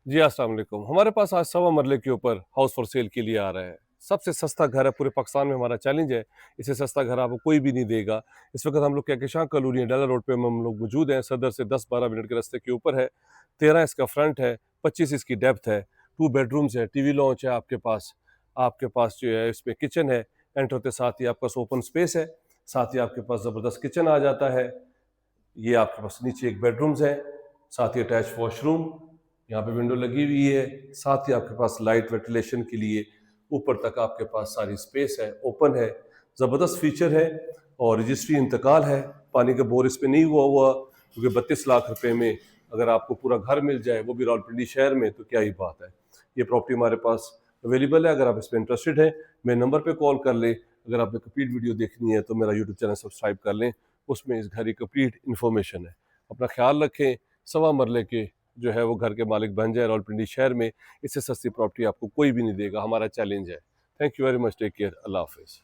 जी, अस्सलाम वालेकुम। हमारे पास आज सवा मरले के ऊपर हाउस फॉर सेल के लिए आ रहा है। सबसे सस्ता घर है पूरे पाकिस्तान में, हमारा चैलेंज है। इससे सस्ता घर आपको कोई भी नहीं देगा। इस वक़्त हम लोग कहकशां कॉलोनी डाला रोड पे हम लोग मौजूद हैं। सदर से 10-12 मिनट के रास्ते के ऊपर है। 13 इसका फ्रंट है, 25 इसकी डेप्थ है, 2 बेडरूम्स है, टीवी लॉन्च है आपके पास। आपके पास जो है इसमें किचन है, एंटर होते साथ ही आपके पास ओपन स्पेस है, साथ ही आपके पास ज़बरदस्त किचन आ जाता है। ये आपके पास नीचे एक बेडरूम्स है, साथ ही अटैच वॉशरूम, यहाँ पे विंडो लगी हुई है, साथ ही आपके पास लाइट वेंटिलेशन के लिए ऊपर तक आपके पास सारी स्पेस है, ओपन है, ज़बरदस्त फीचर है और रजिस्ट्री इंतकाल है। पानी का बोर इस पे नहीं हुआ क्योंकि 32 लाख रुपए में अगर आपको पूरा घर मिल जाए, वो भी रावलपिंडी शहर में, तो क्या ही बात है। ये प्रॉपर्टी हमारे पास अवेलेबल है। अगर आप इस पर इंटरेस्टेड हैं, मेरे नंबर पे कॉल कर लें। अगर आपने कंप्लीट वीडियो देखनी है तो मेरा यूट्यूब चैनल सब्सक्राइब कर लें, उसमें इस घर की कंप्लीट इन्फॉर्मेशन है। अपना ख्याल रखें, सवा मरले के जो है वो घर के मालिक बन जाए रावलपिंडी शहर में। इससे सस्ती प्रॉपर्टी आपको कोई भी नहीं देगा, हमारा चैलेंज है। Thank you very much, take care, अल्लाह हाफिज़।